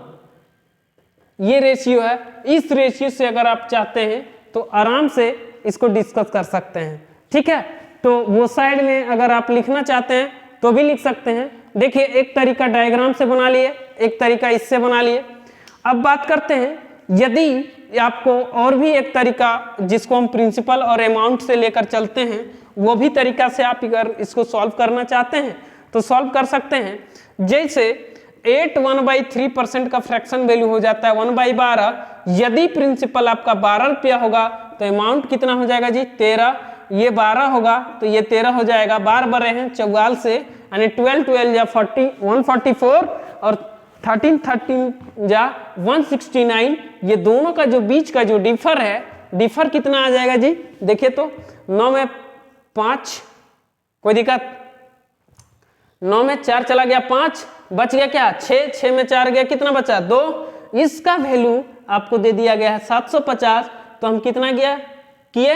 ये रेशियो है। इस रेशियो से अगर आप चाहते हैं तो आराम से इसको डिस्कस कर सकते हैं, ठीक है। तो वो साइड में अगर आप लिखना चाहते हैं तो भी लिख सकते हैं। देखिए एक तरीका डायग्राम से बना लिए, एक तरीका इससे बना लिए। अब बात करते हैं यदि आपको और भी एक तरीका जिसको हम प्रिंसिपल और अमाउंट से लेकर चलते हैं, वो भी तरीका से आप अगर इसको सॉल्व करना चाहते हैं तो सॉल्व कर सकते हैं। जैसे 8 1/3% का फ्रैक्शन वैल्यू हो जाता है 1/12। यदि प्रिंसिपल आपका 12 रुपया होगा तो अमाउंट कितना हो जाएगा जी? 13। ये 12 होगा तो ये 13 हो जाएगा। 12 बड़े हैं 44 से, यानी 12 या 40 144 और 13 या 169। ये दोनों का जो बीच का जो डिफर है, डिफर कितना आ जाएगा जी? देखिए तो 9 में 5, कोई दिक्कत? 9 में 4 चला गया 5, बच गया क्या? 6, 6 में 4 गया, कितना बचा? 2। इसका वैल्यू आपको दे दिया गया है 750। तो हम कितना गया किए?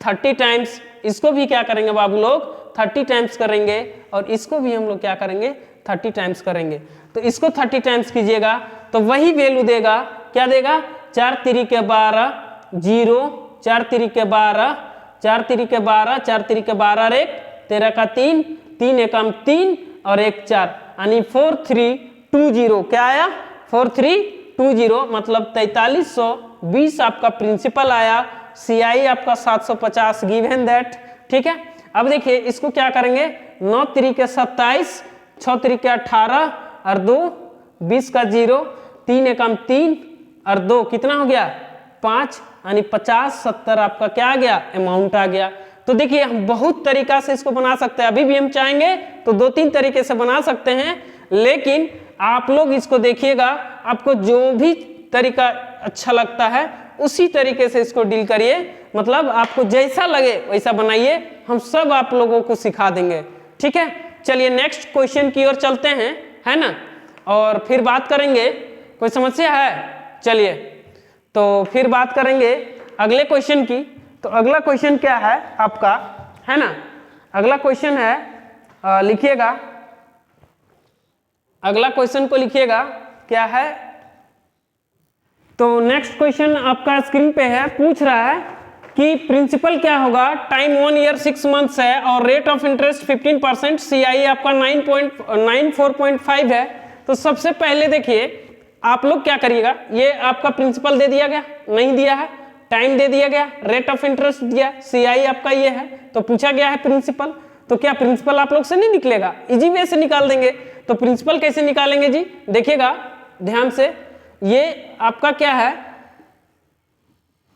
30 टाइम्स। इसको भी क्या करेंगे बाबू लोग? 30 टाइम्स करेंगे, और इसको भी हम लोग क्या करेंगे? 30 टाइम्स करेंगे। तो इसको 30 टाइम्स कीजिएगा तो वही वैल्यू देगा। क्या देगा? 4 3 के 12 0, 4 3 के 12, 4 3 के 12, 4 3 के 12 और 1 13 का 3, 3 एकम 3 और 1 4, यानी 4320। क्या आया? 4320 मतलब 4320 आपका प्रिंसिपल आया। CI आपका 750 गिवन दैट, ठीक है। अब देखिए इसको क्या करेंगे? 9 3 के 27, 6 3 के 18 और 2 20 का 0, 3 एकम 3 और 2 कितना हो गया? 5, यानी 50 70 आपका क्या आ गया? अमाउंट आ गया। तो देखिए हम बहुत तरीका से इसको बना सकते हैं। अभी भी हम चाहेंगे तो 2-3 तरीके से बना सकते हैं, लेकिन आप लोग इसको देखिएगा, आपको जो भी तरीका अच्छा लगता है उसी तरीके से इसको डील करिए, मतलब आपको जैसा लगे वैसा बनाइए, हम सब आप लोगों को सिखा देंगे। ठीक है, चलिए नेक्स्ट क्वेश्चन की ओर चलते हैं, है ना, और फिर बात करेंगे। कोई समस्या है? चलिए तो फिर बात करेंगे अगले क्वेश्चन की। तो अगला क्वेश्चन क्या है आपका, है ना, अगला क्वेश्चन है, लिखिएगा, अगला क्वेश्चन को लिखिएगा, क्या है। तो नेक्स्ट क्वेश्चन आपका स्क्रीन पे है, पूछ रहा है कि प्रिंसिपल क्या होगा, टाइम 1 ईयर 6 मंथ्स है और रेट ऑफ इंटरेस्ट 15%, सीआई आपका 9.94.5 है। तो सबसे पहले देखिए आप लोग क्या करिएगा, ये आपका प्रिंसिपल दे दिया गया, नहीं दिया है, टाइम दे दिया गया, रेट ऑफ इंटरेस्ट दिया, सीआई आपका ये है, तो पूछा गया है प्रिंसिपल। तो क्या प्रिंसिपल आप लोग से नहीं निकलेगा, इजी वे से निकाल देंगे। तो प्रिंसिपल कैसे निकालेंगे जी, देखिएगा ध्यान से, ये आपका क्या है,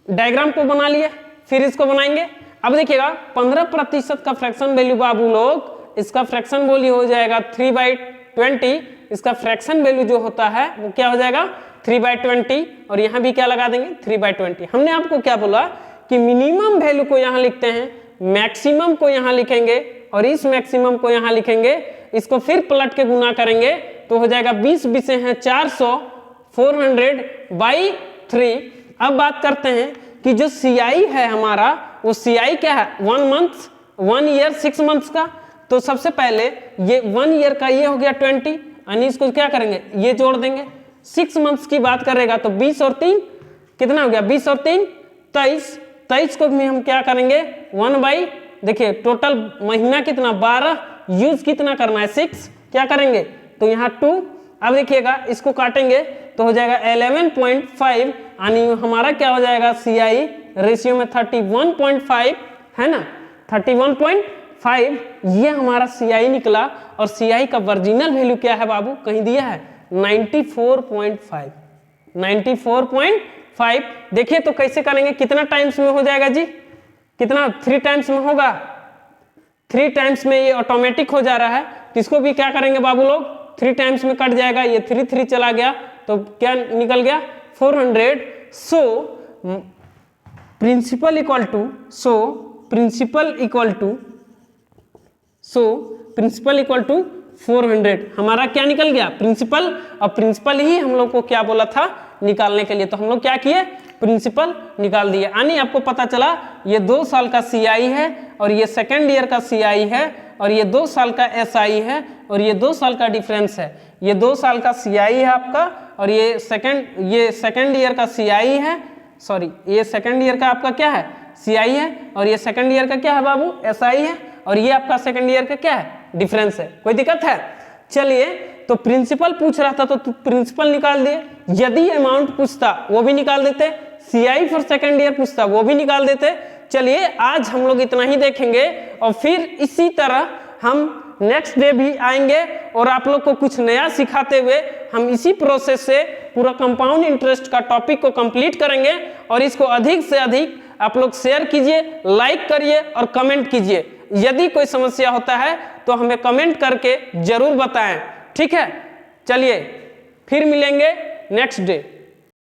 डायग्राम को बना लिए, फिर इसको बनाएंगे। अब देखिएगा 15% का फ्रैक्शन वैल्यू बाबू लोग, इसका फ्रैक्शन वैल्यू हो जाएगा 3/20, इसका फ्रैक्शन वैल्यू जो होता है वो क्या हो जाएगा 3/20, और यहां भी क्या लगा देंगे 3/20। हमने आपको क्या बोला कि मिनिमम वैल्यू को यहां लिखते हैं, मैक्सिमम को यहां लिखेंगे, और इस मैक्सिमम को यहां लिखेंगे, इसको फिर पलट के गुना करेंगे तो हो जाएगा 20 बीसे हैं 400, 400/3। अब बात करते हैं कि जो सीआई है हमारा, वो सीआई क्या है 1 मंथ 1 ईयर 6 मंथ्स का। तो सबसे पहले ये 1 ईयर का ये हो गया 20, यानी इसको क्या करेंगे, ये जोड़ देंगे। 6 मंथ्स की बात करेगा तो 20 और 3 कितना हो गया, 20 और 3 23, 23 को भी हम क्या करेंगे 1/, देखिए टोटल महीना कितना 12, यूज कितना करना है 6, क्या करेंगे तो यहाँ 2। अब देखिएगा इसको काटेंगे तो हो जाएगा 11.5, यानी हमारा क्या हो जाएगा सीआई रेशियो में 31.5, है ना, 31.5 ये हमारा सीआई निकला। और सीआई का वर्जिनल वैल्यू क्या है बाबू, कहीं दिया है 94.5, 94.5। देखिए तो कैसे करेंगे, कितना टाइम्स में हो जाएगा जी, कितना 3 टाइम्स में होगा, 3 टाइम्स में ये ऑटोमेटिक हो जा रहा है। तो इसको भी क्या करेंगे बाबू लोग, 3 टाइम्स में कट जाएगा, ये 3 3 चला गया तो क्या निकल गया 400। So principal equal to, principal equal to 400, हमारा क्या निकल गया प्रिंसिपल। और प्रिंसिपल ही हम लोग को क्या बोला था निकालने के लिए, तो हम लोग क्या किए प्रिंसिपल निकाल दिए। यानी आपको पता चला ये 2 साल का सीआई है, और ये सेकेंड ईयर का सीआई है, और ये 2 साल का एसआई है, और ये 2 साल का डिफरेंस है। ये 2 साल का सीआई है आपका, और ये सेकेंड ईयर का सीआई है, सॉरी ये सेकेंड ईयर का आपका क्या है सीआई है, और ये सेकेंड ईयर का क्या है बाबू एसआई है, और ये आपका सेकेंड ईयर का क्या है डिफरेंस है। कोई दिक्कत है? चलिए तो प्रिंसिपल पूछ रहा था तो प्रिंसिपल निकाल दिए, यदि अमाउंट पूछता वो भी निकाल देते, सीआई फॉर सेकेंड ईयर पूछता वो भी निकाल देते। चलिए आज हम लोग इतना ही देखेंगे, और फिर इसी तरह हम नेक्स्ट डे भी आएंगे और आप लोग को कुछ नया सिखाते हुए हम इसी प्रोसेस से पूरा कंपाउंड इंटरेस्ट का टॉपिक को कंप्लीट करेंगे। और इसको अधिक से अधिक आप लोग शेयर कीजिए, लाइक करिए और कमेंट कीजिए। यदि कोई समस्या होता है तो हमें कमेंट करके जरूर बताएं, ठीक है। चलिए फिर मिलेंगे नेक्स्ट डे।